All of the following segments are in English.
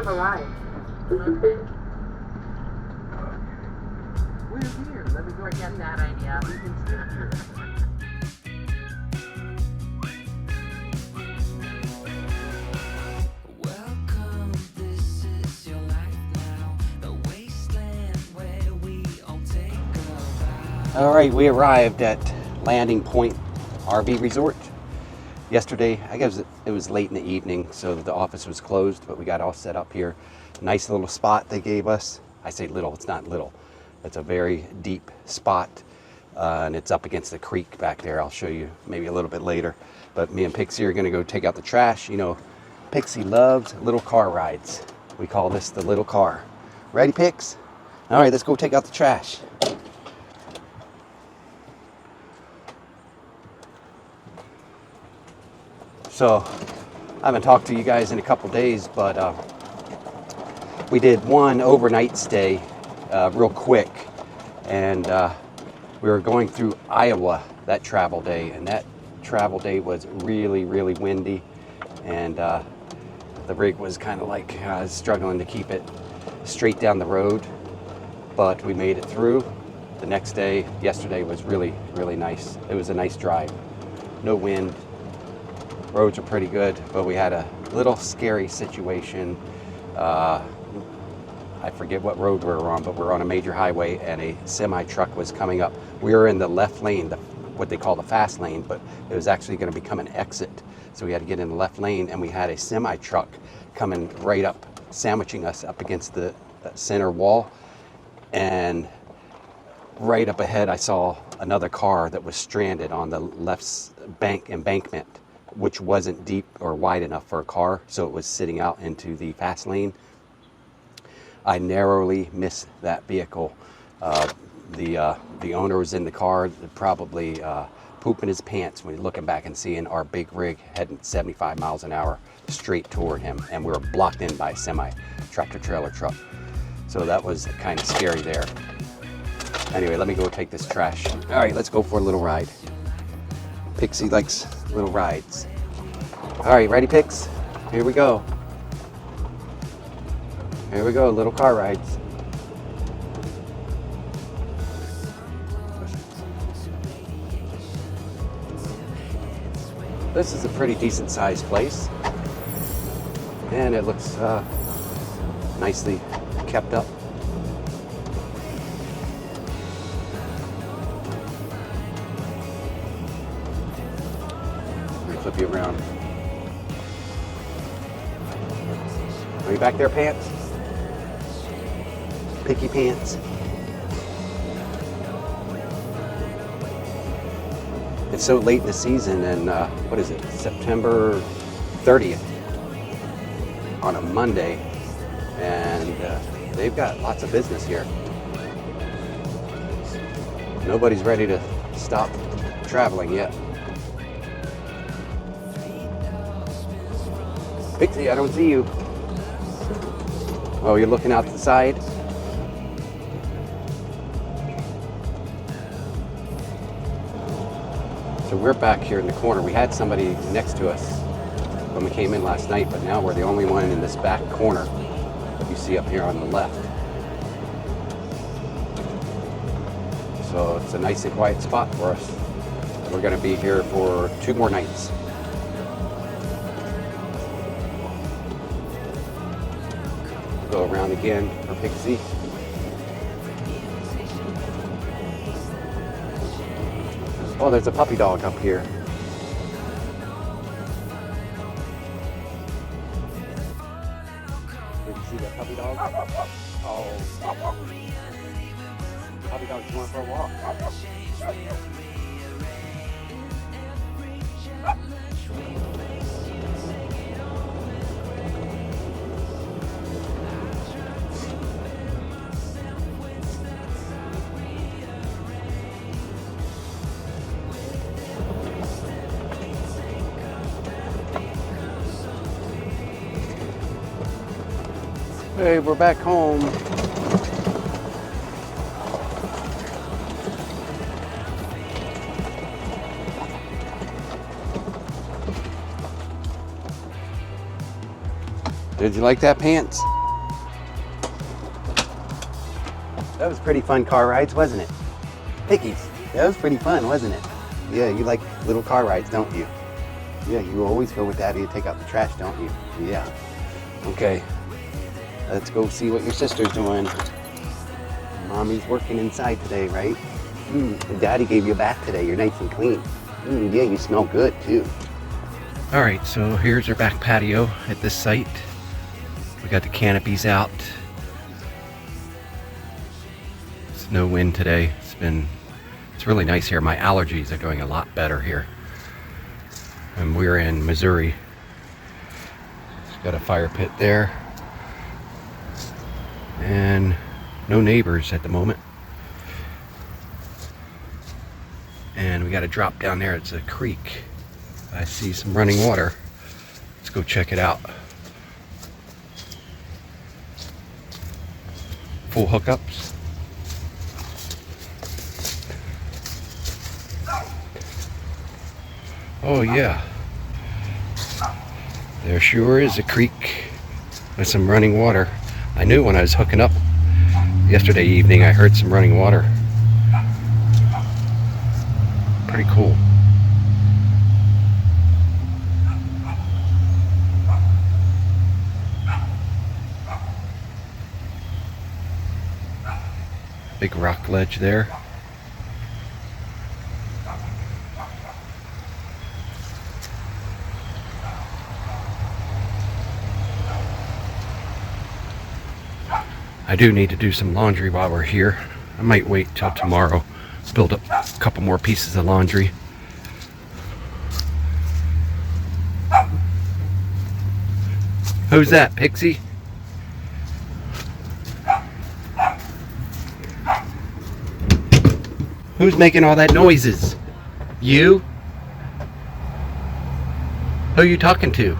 a ride. Okay. We're here. Let me go get that idea. We can sit here. Welcome, this is your life now, the wasteland where we all take a bow. All right, we arrived at Landing Point RV Resort. Yesterday, I guess it was late in the evening, so the office was closed, but we got all set up here. Nice little spot they gave us. I say little, it's not little. It's a very deep spot, and it's up against the creek back there. I'll show you maybe a little bit later. But me and Pixie are gonna go take out the trash. You know, Pixie loves little car rides. We call this the little car. Ready, Pix? All right, let's go take out the trash. So, I haven't talked to you guys in a couple days, but we did one overnight stay real quick, and we were going through Iowa that travel day, and that travel day was really, really windy, and the rig was kind of like struggling to keep it straight down the road, but we made it through. The next day, yesterday, was really, really nice. It was a nice drive. No wind. Roads are pretty good, but we had a little scary situation. I forget what road we were on, but we're on a major highway and a semi truck was coming up. We were in the left lane, what they call the fast lane, but it was actually going to become an exit. So we had to get in the left lane, and we had a semi truck coming right up, sandwiching us up against the center wall. And right up ahead, I saw another car that was stranded on the left embankment, which wasn't deep or wide enough for a car, so it was sitting out into the fast lane. I narrowly missed that vehicle. The owner was in the car, probably pooping his pants when he's looking back and seeing our big rig heading 75 miles an hour straight toward him, and we were blocked in by a semi tractor trailer truck. So that was kind of scary there. Anyway, let me go take this trash. All right, let's go for a little ride. Pixie likes little rides. All right, ready, Pix? Here we go. Here we go, little car rides. This is a pretty decent sized place, and it looks nicely kept up. Flip you around. Are you back there, Pants? Picky Pants. It's so late in the season, and what is it, September 30th on a Monday, and they've got lots of business here. Nobody's ready to stop traveling yet. Pixie, I don't see you. Oh, you're looking out the side? So we're back here in the corner. We had somebody next to us when we came in last night, but now we're the only one in this back corner that you see up here on the left. So it's a nice and quiet spot for us. We're going to be here for 2 more nights. Go around again for Pixie. Oh, there's a puppy dog up here. Did you see that puppy dog? Oh. Puppy dog's going for a walk. Hey, we're back home. Did you like that, Pants? That was pretty fun car rides, wasn't it? Pickies, that was pretty fun, wasn't it? Yeah, you like little car rides, don't you? Yeah, you always go with Daddy to take out the trash, don't you? Yeah. Okay, let's go see what your sister's doing. Mommy's working inside today, right? And Daddy gave you a bath today. You're nice and clean. Yeah, you smell good too. All right, so here's our back patio at this site. We got the canopies out. It's no wind today. It's really nice here. My allergies are doing a lot better here. And we're in Missouri. It's got a fire pit there. And no neighbors at the moment. And we got a drop down there. It's a creek. I see some running water. Let's go check it out. Full hookups. Oh yeah. There sure is a creek with some running water. I knew when I was hooking up yesterday evening, I heard some running water. Pretty cool. Big rock ledge there. I do need to do some laundry while we're here. I might wait till tomorrow, build up a couple more pieces of laundry. Who's that, Pixie? Who's making all that noises? You? Who are you talking to?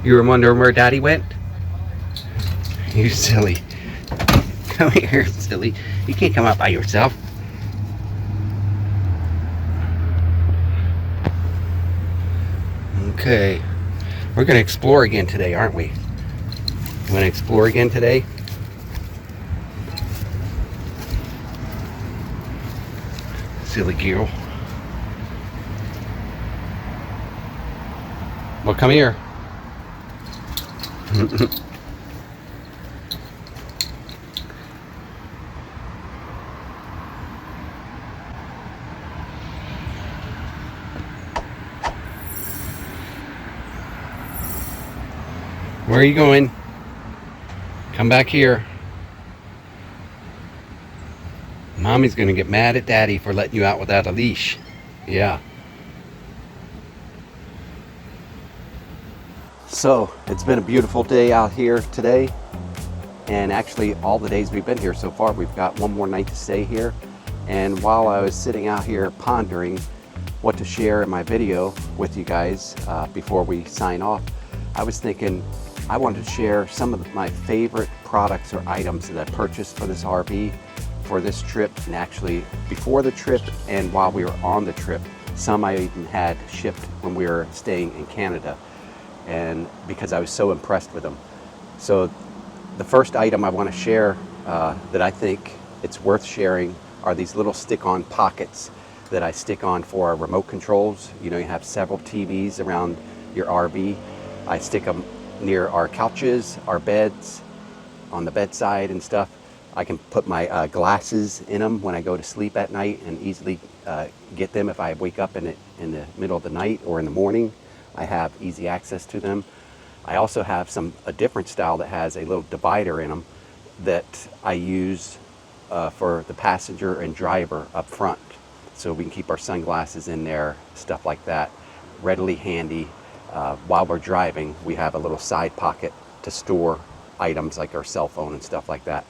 You were wondering where Daddy went? You silly. Come here, silly. You can't come out by yourself. Okay. We're going to explore again today, aren't we? You want to explore again today? Silly girl. Well, come here. Where are you going? Come back here. Mommy's gonna get mad at Daddy for letting you out without a leash. Yeah. So, it's been a beautiful day out here today. And actually, all the days we've been here so far, we've got one more night to stay here. And while I was sitting out here pondering what to share in my video with you guys before we sign off, I was thinking I wanted to share some of my favorite products or items that I purchased for this RV for this trip, and actually before the trip and while we were on the trip. Some I even had shipped when we were staying in Canada, and because I was so impressed with them. So the first item I want to share that I think it's worth sharing are these little stick-on pockets that I stick on for our remote controls. You know, you have several TVs around your RV. I stick them near our couches, our beds, on the bedside and stuff. I can put my glasses in them when I go to sleep at night and easily get them if I wake up in the middle of the night or in the morning. I have easy access to them. I also have a different style that has a little divider in them that I use for the passenger and driver up front. So we can keep our sunglasses in there, stuff like that, readily handy. While we're driving, we have a little side pocket to store items like our cell phone and stuff like that.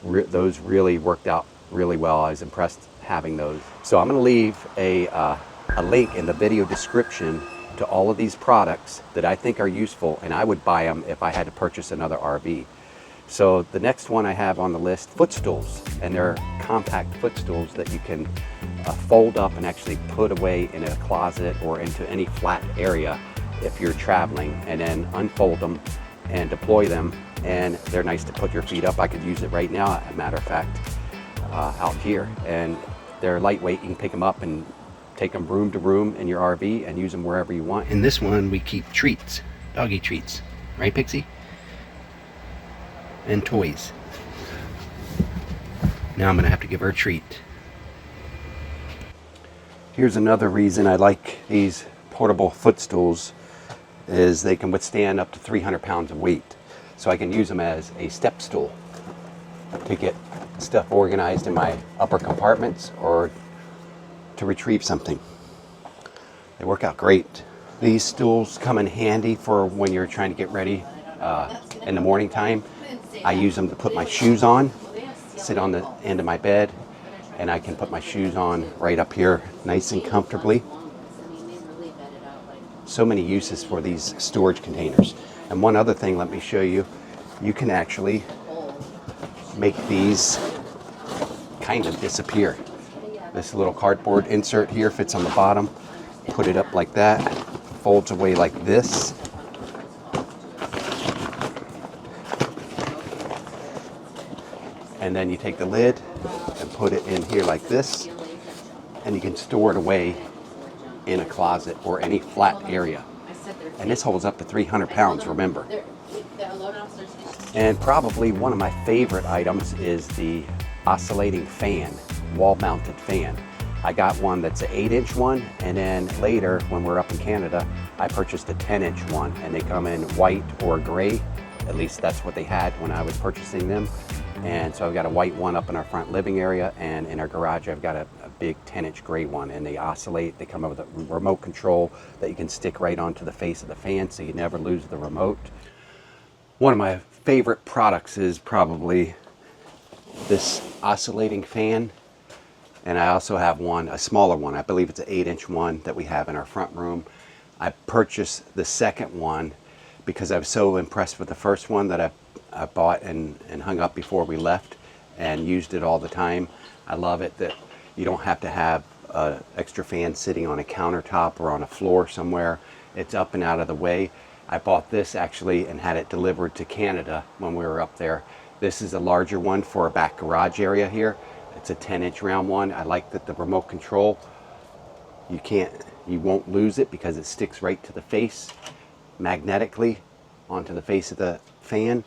Those really worked out really well. I was impressed having those. So I'm going to leave a link in the video description to all of these products that I think are useful, and I would buy them if I had to purchase another RV. So the next one I have on the list, footstools, and they're compact footstools that you can fold up and actually put away in a closet or into any flat area if you're traveling, and then unfold them and deploy them and they're nice to put your feet up. I could use it right now, as a matter of fact, out here. And they're lightweight. You can pick them up and take them room to room in your RV and use them wherever you want. In this one, we keep treats, doggy treats, right, Pixie? And toys. Now I'm gonna have to give her a treat. Here's another reason I like these portable footstools is they can withstand up to 300 pounds of weight. So I can use them as a step stool to get stuff organized in my upper compartments or to retrieve something. They work out great. These stools come in handy for when you're trying to get ready in the morning time. I use them to put my shoes on, sit on the end of my bed, and I can put my shoes on right up here nice and comfortably. So many uses for these storage containers. And one other thing, let me show you. You can actually make these kind of disappear. This little cardboard insert here fits on the bottom. Put it up like that, folds away like this. And then you take the lid and put it in here like this, and you can store it away in a closet or any flat area. And this holds up to 300 pounds, remember. And probably one of my favorite items is the oscillating fan, wall-mounted fan. I got one that's an 8-inch one, and then later when we're up in Canada, I purchased a 10-inch one, and they come in white or gray. At least that's what they had when I was purchasing them. And so I've got a white one up in our front living area, and in our garage I've got a big 10-inch gray one, and they oscillate. They come with a remote control that you can stick right onto the face of the fan so you never lose the remote. One of my favorite products is probably this oscillating fan. And I also have one, a smaller one. I believe it's an 8-inch one that we have in our front room. I purchased the second one because I was so impressed with the first one that I bought and hung up before we left and used it all the time. I love it that you don't have to have an extra fan sitting on a countertop or on a floor somewhere. It's up and out of the way. I bought this actually and had it delivered to Canada when we were up there. This is a larger one for a back garage area here. It's a 10-inch round one. I like that the remote control, you won't lose it because it sticks right to the face magnetically onto the face of the fan.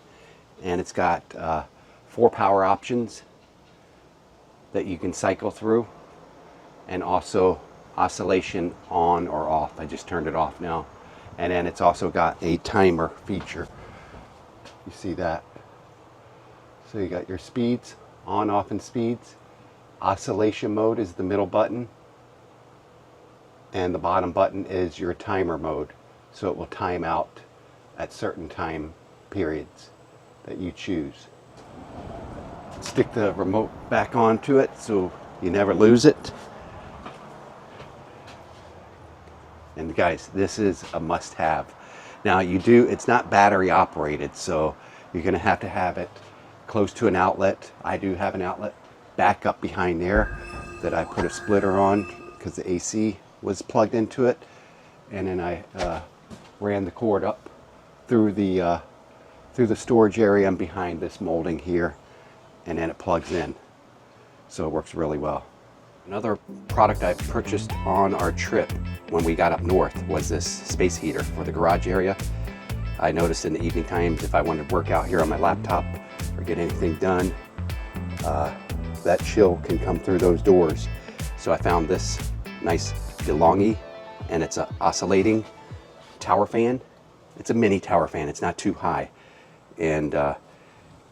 And it's got 4 power options that you can cycle through, and also oscillation on or off. I just turned it off now. And then it's also got a timer feature. You see that? So you got your speeds, on, off, and speeds. Oscillation mode is the middle button, and the bottom button is your timer mode. So it will time out at certain time periods that you choose. Stick the remote back onto it so you never lose it. And guys, this is a must-have. Now it's not battery operated, so you're gonna have to have it close to an outlet. I do have an outlet back up behind there that I put a splitter on because the AC was plugged into it, and then I ran the cord up through the storage area and behind this molding here, and then it plugs in, so it works really well. Another product I purchased on our trip when we got up north was this space heater for the garage area. I noticed in the evening times if I wanted to work out here on my laptop or get anything done, that chill can come through those doors. So I found this nice DeLonghi, and it's an oscillating tower fan. It's a mini tower fan, it's not too high. And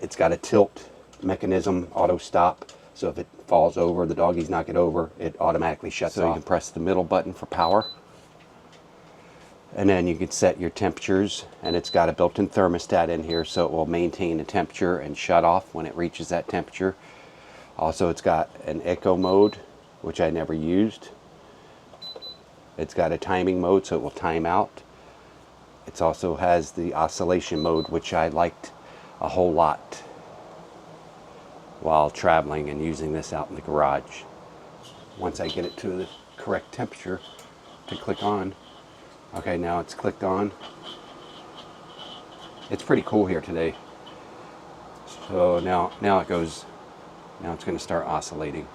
it's got a tilt mechanism, auto stop. So if it falls over, the doggies knock it over, it automatically shuts off. So you can press the middle button for power. And then you can set your temperatures, and it's got a built-in thermostat in here, so it will maintain the temperature and shut off when it reaches that temperature. Also, it's got an echo mode, which I never used. It's got a timing mode, so it will time out. It also has the oscillation mode, which I liked a whole lot while traveling and using this out in the garage. Once I get it to the correct temperature to click on. Okay, now it's clicked on. It's pretty cool here today. So now it goes, now it's going to start oscillating.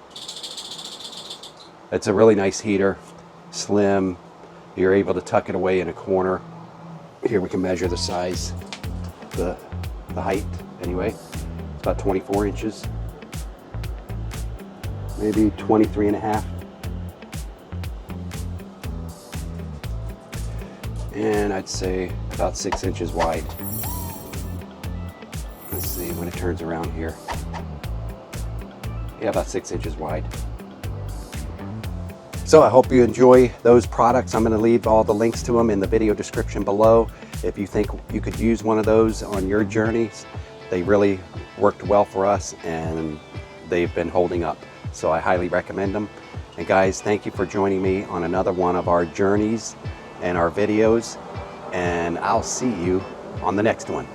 It's a really nice heater, slim. You're able to tuck it away in a corner. Here we can measure the size, the height anyway. It's about 24 inches, maybe 23 and a half. And I'd say about 6 inches wide. Let's see when it turns around here. Yeah, about 6 inches wide. So I hope you enjoy those products. I'm going to leave all the links to them in the video description below. If you think you could use one of those on your journeys, they really worked well for us and they've been holding up. So I highly recommend them. And guys, thank you for joining me on another one of our journeys and our videos. And I'll see you on the next one.